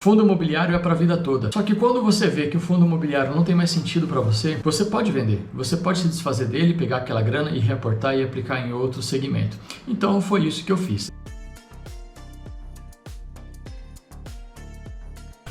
Fundo imobiliário é para a vida toda. Só que quando você vê que o fundo imobiliário não tem mais sentido para você, você pode vender. Você pode se desfazer dele, pegar aquela grana e reaportar e aplicar em outro segmento. Então foi isso que eu fiz.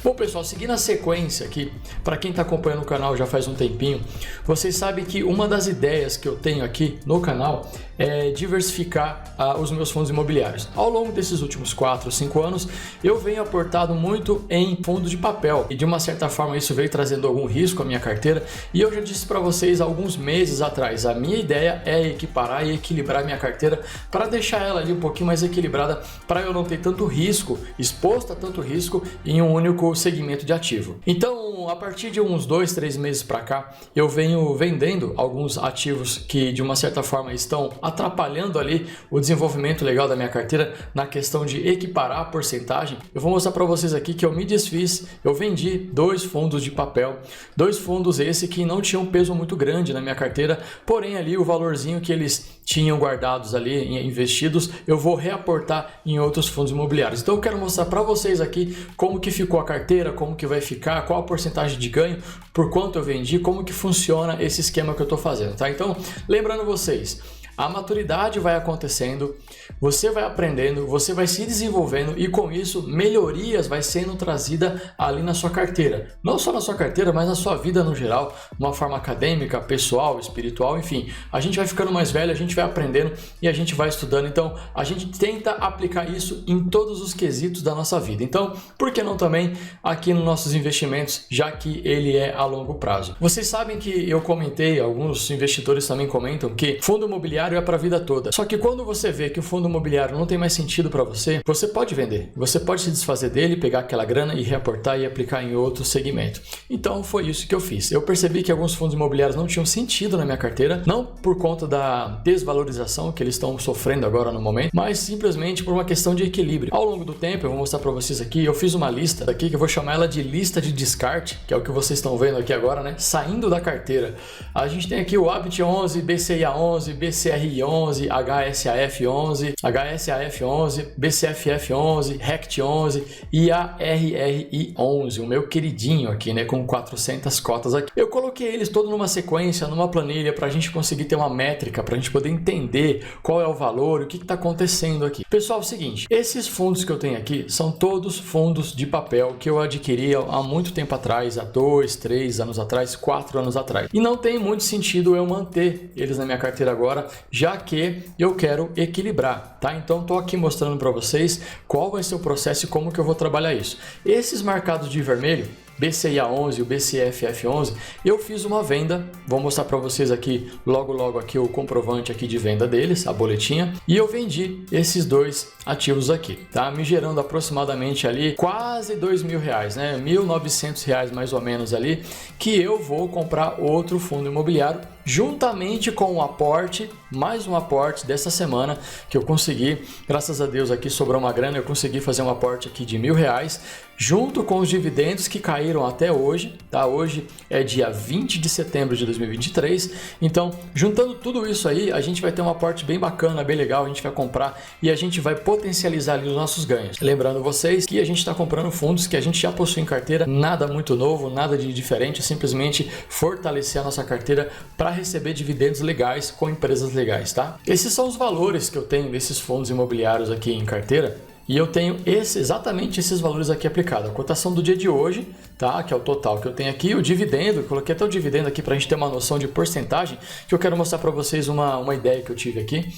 Bom pessoal, seguindo a sequência aqui, para quem está acompanhando o canal já faz um tempinho, vocês sabem que uma das ideias que eu tenho aqui no canal é diversificar os meus fundos imobiliários. Ao longo desses últimos 4 ou 5 anos, eu venho aportado muito em fundos de papel e de uma certa forma isso veio trazendo algum risco à minha carteira e eu já disse para vocês alguns meses atrás, a minha ideia é equiparar e equilibrar minha carteira para deixar ela ali um pouquinho mais equilibrada para eu não ter tanto risco, exposto a tanto risco em um único segmento de ativo. Então, a partir de uns 2, 3 meses para cá, eu venho vendendo alguns ativos que de uma certa forma estão atrapalhando ali o desenvolvimento legal da minha carteira na questão de equiparar a porcentagem. Eu vou mostrar para vocês aqui que eu me desfiz, eu vendi 2 fundos de papel, 2 fundos esse que não tinham um peso muito grande na minha carteira, porém ali o valorzinho que eles tinham guardados ali, investidos, eu vou reaportar em outros fundos imobiliários. Então eu quero mostrar para vocês aqui como que ficou a carteira, como que vai ficar, qual a porcentagem de ganho, por quanto eu vendi, como que funciona esse esquema que eu estou fazendo, tá? Então, lembrando vocês, a maturidade vai acontecendo, você vai aprendendo, você vai se desenvolvendo e com isso melhorias vai sendo trazida ali na sua carteira. Não só na sua carteira, mas na sua vida no geral, de uma forma acadêmica, pessoal, espiritual, enfim. A gente vai ficando mais velho, a gente vai aprendendo e a gente vai estudando. Então, a gente tenta aplicar isso em todos os quesitos da nossa vida. Então, por que não também aqui nos nossos investimentos, já que ele é a longo prazo? Vocês sabem que eu comentei, alguns investidores também comentam que fundo imobiliário é para a vida toda. Só que quando você vê que o fundo imobiliário não tem mais sentido para você, você pode vender. Você pode se desfazer dele, pegar aquela grana e reaportar e aplicar em outro segmento. Então foi isso que eu fiz. Eu percebi que alguns fundos imobiliários não tinham sentido na minha carteira, não por conta da desvalorização que eles estão sofrendo agora no momento, mas simplesmente por uma questão de equilíbrio. Ao longo do tempo, eu vou mostrar para vocês aqui, eu fiz uma lista aqui que eu vou chamar ela de lista de descarte, que é o que vocês estão vendo aqui agora, né? Saindo da carteira. A gente tem aqui o Habit 11, BCIA 11, BCRI 11, HSAF 11, HSAF 11, BCFF 11, RECT 11 e a RRI 11, o meu queridinho aqui, né, com 400 cotas aqui. Eu coloquei eles todos numa sequência, numa planilha, para a gente conseguir ter uma métrica, para a gente poder entender qual é o valor, o que está acontecendo aqui. Pessoal, é o seguinte, esses fundos que eu tenho aqui são todos fundos de papel que eu adquiri há muito tempo atrás, há 2, 3 anos atrás, 4 anos atrás. E não tem muito sentido eu manter eles na minha carteira agora, já que eu quero equilibrar, tá? Então tô aqui mostrando para vocês qual vai ser o processo e como que eu vou trabalhar isso. Esses marcados de vermelho, BCIA 11 e o BCFF 11, eu fiz uma venda, vou mostrar para vocês aqui logo aqui o comprovante aqui de venda deles, a boletinha, e eu vendi esses 2 ativos aqui, tá? Me gerando aproximadamente ali quase R$2.000, né? R$1.900 mais ou menos ali, que eu vou comprar outro fundo imobiliário juntamente com o aporte, mais um aporte dessa semana que eu consegui, graças a Deus aqui sobrou uma grana, eu consegui fazer um aporte aqui de R$1.000, junto com os dividendos que caíram até hoje, tá? Hoje é dia 20 de setembro de 2023, então juntando tudo isso aí, a gente vai ter um aporte bem bacana, bem legal, a gente vai comprar e a gente vai potencializar ali os nossos ganhos. Lembrando vocês que a gente está comprando fundos que a gente já possui em carteira, nada muito novo, nada de diferente, é simplesmente fortalecer a nossa carteira para receber dividendos legais com empresas legais, tá? Esses são os valores que eu tenho desses fundos imobiliários aqui em carteira. E eu tenho exatamente esses valores aqui aplicados. A cotação do dia de hoje, tá? Que é o total que eu tenho aqui. O dividendo, eu coloquei até o dividendo aqui para a gente ter uma noção de porcentagem, que eu quero mostrar para vocês uma ideia que eu tive aqui,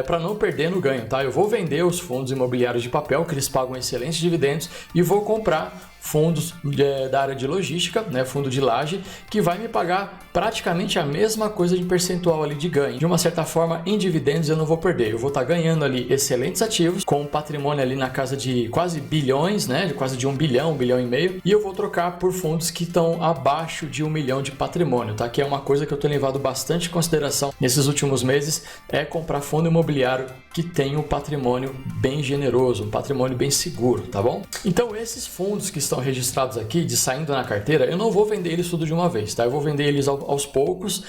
para não perder no ganho, tá? Eu vou vender os fundos imobiliários de papel, que eles pagam excelentes dividendos, e vou comprar fundos da área de logística, né, fundo de laje, que vai me pagar praticamente a mesma coisa de percentual ali de ganho. De uma certa forma, em dividendos eu não vou perder, eu vou estar ganhando ali excelentes ativos, com um patrimônio ali na casa de quase bilhões, né, de quase de 1 bilhão, 1,5 bilhão, e eu vou trocar por fundos que estão abaixo de 1 milhão de patrimônio, tá? Que é uma coisa que eu tenho levado bastante em consideração nesses últimos meses, é comprar fundo imobiliário que tem um patrimônio bem generoso, um patrimônio bem seguro, tá bom? Então esses fundos que estão registrados aqui, de saindo na carteira, eu não vou vender eles tudo de uma vez, tá? Eu vou vender eles aos poucos,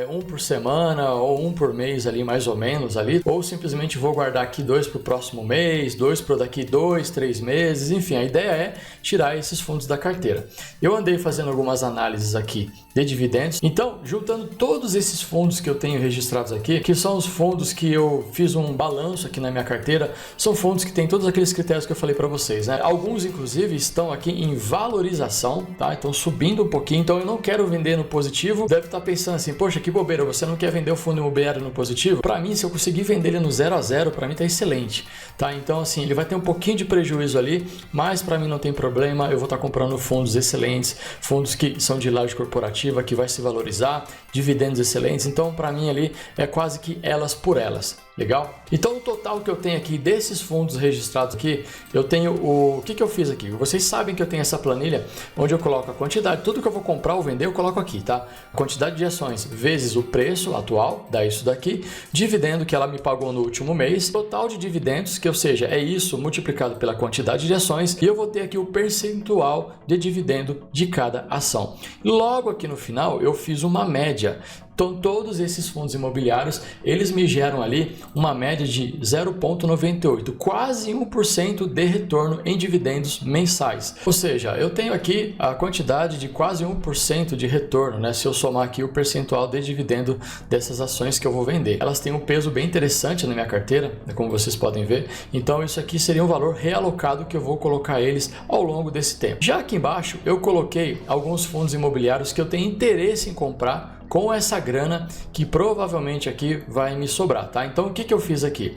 um por semana ou um por mês ali, mais ou menos ali, ou simplesmente vou guardar aqui 2 para o próximo mês, 2 para daqui 2, 3 meses, enfim, a ideia é tirar esses fundos da carteira. Eu andei fazendo algumas análises aqui de dividendos, então juntando todos esses fundos que eu tenho registrados aqui, que são os fundos que eu fiz um balanço aqui na minha carteira, são fundos que têm todos aqueles critérios que eu falei para vocês, né? Alguns inclusive estão aqui em valorização, tá? Então subindo um pouquinho, então eu não quero vender no positivo. Deve estar pensando assim, poxa, que bobeira, você não quer vender o fundo imobiliário no positivo? Para mim, se eu conseguir vender ele no 0 a 0, para mim tá excelente, tá? Então assim, ele vai ter um pouquinho de prejuízo ali, mas para mim não tem problema, eu vou estar comprando fundos excelentes, fundos que são de laje corporativa, que vai se valorizar, dividendos excelentes, então para mim ali é quase que elas por elas. Legal? Então o total que eu tenho aqui desses fundos registrados aqui, eu tenho o que eu fiz aqui? Vocês sabem que eu tenho essa planilha onde eu coloco a quantidade, tudo que eu vou comprar ou vender eu coloco aqui, tá? Quantidade de ações vezes o preço atual, dá isso daqui, dividendo que ela me pagou no último mês, total de dividendos, que ou seja, é isso multiplicado pela quantidade de ações, e eu vou ter aqui o percentual de dividendo de cada ação. Logo aqui no final eu fiz uma média. Então, todos esses fundos imobiliários, eles me geram ali uma média de 0,98, quase 1% de retorno em dividendos mensais. Ou seja, eu tenho aqui a quantidade de quase 1% de retorno, né? Se eu somar aqui o percentual de dividendo dessas ações que eu vou vender. Elas têm um peso bem interessante na minha carteira, como vocês podem ver. Então, isso aqui seria um valor realocado que eu vou colocar eles ao longo desse tempo. Já aqui embaixo, eu coloquei alguns fundos imobiliários que eu tenho interesse em comprar com essa grana que provavelmente aqui vai me sobrar, tá? Então o que eu fiz aqui?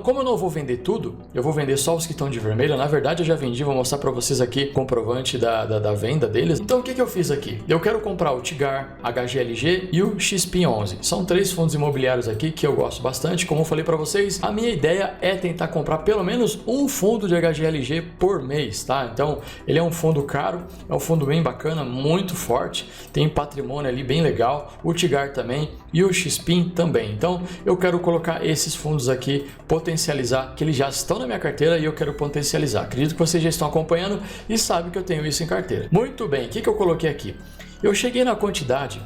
Como eu não vou vender tudo, eu vou vender só os que estão de vermelho. Na verdade eu já vendi, vou mostrar para vocês aqui o comprovante da venda deles. Então o que eu fiz aqui? Eu quero comprar o Tigar, HGLG e o XP11. São 3 fundos imobiliários aqui que eu gosto bastante. Como eu falei para vocês, a minha ideia é tentar comprar pelo menos um fundo de HGLG por mês, tá? Então ele é um fundo caro, é um fundo bem bacana, muito forte, tem patrimônio ali bem legal. O Tigar também e o XPIN também. Então eu quero colocar esses fundos aqui, potencializar, que eles já estão na minha carteira e eu quero potencializar. Acredito que vocês já estão acompanhando e sabem que eu tenho isso em carteira. Muito bem, o que eu coloquei aqui? Eu cheguei na quantidade,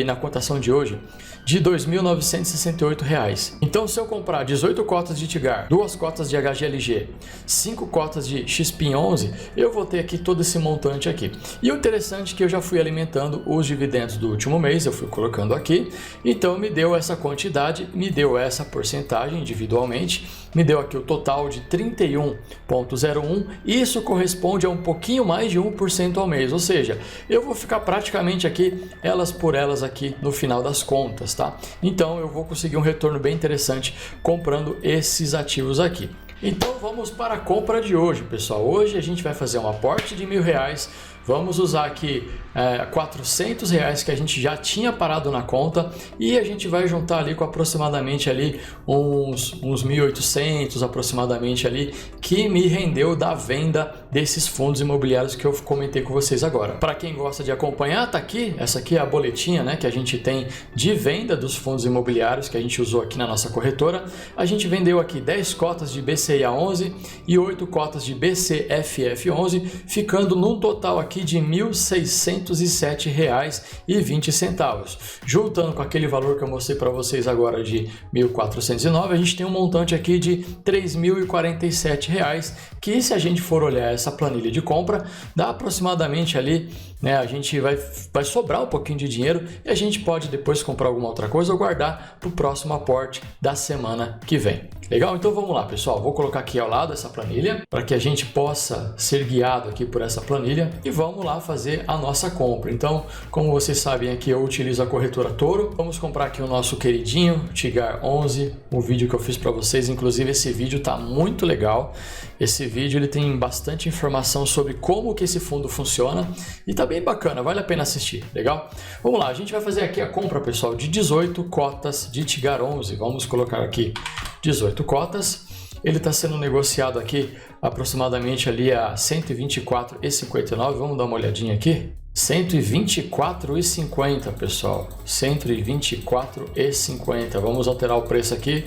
na cotação de hoje, de R$ 2.968. Então, se eu comprar 18 cotas de Tigar, 2 cotas de HGLG, 5 cotas de XPIN11, eu vou ter aqui todo esse montante aqui. E o interessante é que eu já fui alimentando os dividendos do último mês, eu fui colocando aqui, então me deu essa quantidade, me deu essa porcentagem individualmente, me deu aqui o total de 31,01, e isso corresponde a um pouquinho mais de 1% ao mês, ou seja, eu vou ficar praticamente aqui, elas por elas aqui no final das contas, tá? Então eu vou conseguir um retorno bem interessante comprando esses ativos aqui. Então vamos para a compra de hoje, pessoal. Hoje a gente vai fazer um aporte de R$1.000. Vamos usar aqui R$400 que a gente já tinha parado na conta e a gente vai juntar ali com aproximadamente ali uns 1.800 aproximadamente ali que me rendeu da venda desses fundos imobiliários que eu comentei com vocês agora. Para quem gosta de acompanhar, tá aqui, essa aqui é a boletinha, né, que a gente tem de venda dos fundos imobiliários que a gente usou aqui na nossa corretora. A gente vendeu aqui 10 cotas de BCIA11 e 8 cotas de BCFF11, ficando num total aqui de R$ 1.607,20. Juntando com aquele valor que eu mostrei para vocês agora de R$ 1.409, a gente tem um montante aqui de R$ 3.047, que se a gente for olhar essa planilha de compra, dá aproximadamente ali, né, a gente vai sobrar um pouquinho de dinheiro e a gente pode depois comprar alguma outra coisa ou guardar para o próximo aporte da semana que vem. Legal? Então vamos lá, pessoal. Vou colocar aqui ao lado essa planilha para que a gente possa ser guiado aqui por essa planilha e vamos lá fazer a nossa compra. Então, como vocês sabem aqui, eu utilizo a corretora Toro. Vamos comprar aqui o nosso queridinho Tigar 11, um vídeo que eu fiz para vocês. Inclusive esse vídeo tá muito legal. Esse vídeo ele tem bastante informação sobre como que esse fundo funciona e tá bem bacana, vale a pena assistir, legal? Vamos lá, a gente vai fazer aqui a compra, pessoal, de 18 cotas de Tigar 11. Vamos colocar aqui 18 cotas. Ele está sendo negociado aqui aproximadamente ali a R$ 124,59. Vamos dar uma olhadinha aqui. R$ 124,50, pessoal. R$ 124,50. Vamos alterar o preço aqui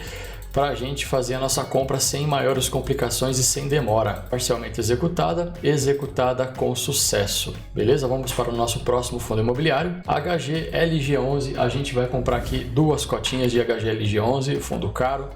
para a gente fazer a nossa compra sem maiores complicações e sem demora. Parcialmente executada com sucesso. Beleza? Vamos para o nosso próximo fundo imobiliário. HGLG11, a gente vai comprar aqui 2 cotinhas de HGLG11, fundo caro,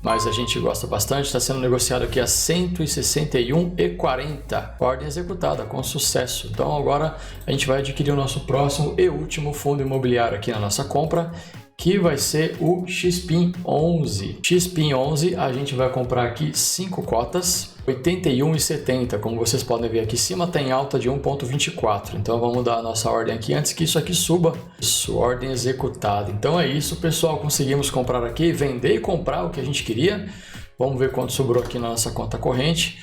mas a gente gosta bastante. Está sendo negociado aqui a R$ 161,40. Ordem executada com sucesso. Então agora a gente vai adquirir o nosso próximo e último fundo imobiliário aqui na nossa compra, que vai ser o XPIN11. XPIN11 a gente vai comprar aqui 5 cotas, R$ 81,70. Como vocês podem ver aqui em cima, tem alta de 1,24. Então vamos dar a nossa ordem aqui antes que isso aqui suba. Isso, ordem executada. Então é isso, pessoal. Conseguimos comprar aqui, vender e comprar o que a gente queria. Vamos ver quanto sobrou aqui na nossa conta corrente.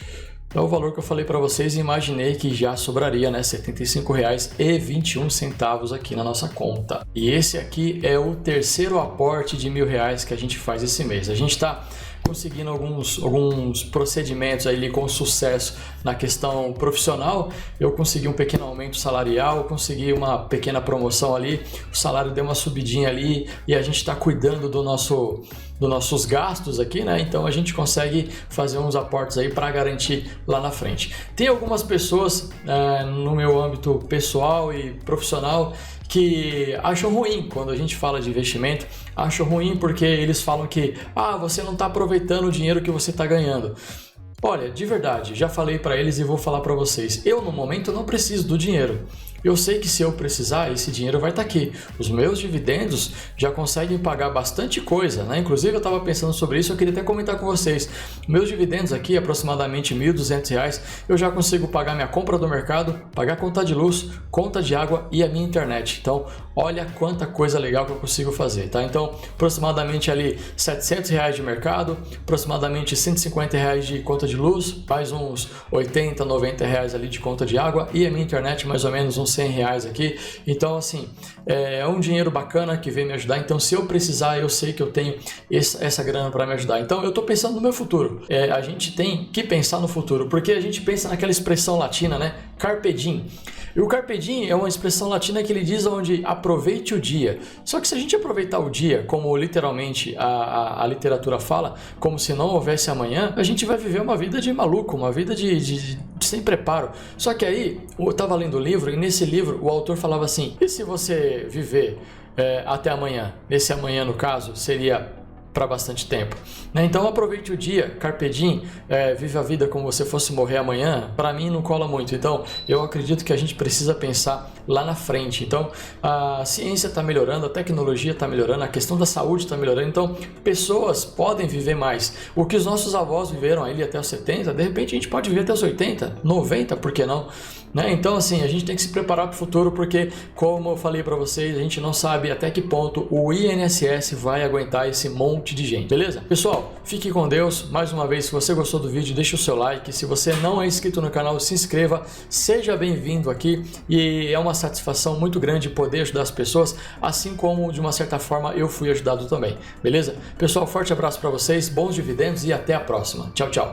É o valor que eu falei para vocês e imaginei que já sobraria, né? R$ 75,21 aqui na nossa conta. E esse aqui é o terceiro aporte de R$ 1.000 que a gente faz esse mês. A gente está conseguindo alguns procedimentos aí com sucesso na questão profissional. Eu consegui um pequeno aumento salarial, eu consegui uma pequena promoção ali, o salário deu uma subidinha ali e a gente está cuidando dos nossos gastos aqui, né? Então a gente consegue fazer uns aportes aí para garantir lá na frente. Tem algumas pessoas no meu âmbito pessoal e profissional que acham ruim quando a gente fala de investimento, acham ruim porque eles falam que você não está aproveitando o dinheiro que você está ganhando. Olha, de verdade, já falei para eles e vou falar para vocês, eu no momento não preciso do dinheiro. Eu sei que se eu precisar, esse dinheiro vai estar aqui. Os meus dividendos já conseguem pagar bastante coisa, né? Inclusive eu estava pensando sobre isso, eu queria até comentar com vocês. Meus dividendos aqui, aproximadamente R$ 1.200, eu já consigo pagar minha compra do mercado, pagar conta de luz, conta de água e a minha internet. Então, olha quanta coisa legal que eu consigo fazer, tá? Então, aproximadamente ali R$ 700 de mercado, aproximadamente R$ 150 de conta de luz, mais uns R$ 80, R$ 90 ali de conta de água e a minha internet mais ou menos uns R$100 aqui. Então assim, é um dinheiro bacana que vem me ajudar. Então se eu precisar, eu sei que eu tenho essa grana para me ajudar. Então eu estou pensando no meu futuro. A gente tem que pensar no futuro, porque a gente pensa naquela expressão latina, né? Carpe diem. E o carpe diem é uma expressão latina que ele diz onde aproveite o dia. Só que se a gente aproveitar o dia, como literalmente a literatura fala, como se não houvesse amanhã, a gente vai viver uma vida de maluco, uma vida de sem preparo. Só que aí, eu estava lendo o livro e nesse livro o autor falava assim, e se você viver até amanhã? Nesse amanhã, no caso, seria para bastante tempo, né? Então aproveite o dia, carpe diem, vive a vida como se fosse morrer amanhã. Para mim não cola muito, então eu acredito que a gente precisa pensar lá na frente. Então a ciência está melhorando, a tecnologia está melhorando, a questão da saúde está melhorando, então pessoas podem viver mais. O que os nossos avós viveram ali até os 70, de repente a gente pode viver até os 80, 90, por que não? Né? Então assim, a gente tem que se preparar para o futuro, porque como eu falei para vocês, a gente não sabe até que ponto o INSS vai aguentar esse monte de gente, beleza? Pessoal, fique com Deus. Mais uma vez, se você gostou do vídeo, deixa o seu like. Se você não é inscrito no canal, se inscreva. Seja bem-vindo aqui e é uma satisfação muito grande poder ajudar as pessoas, assim como de uma certa forma eu fui ajudado também, beleza? Pessoal, forte abraço para vocês, bons dividendos e até a próxima. Tchau, tchau.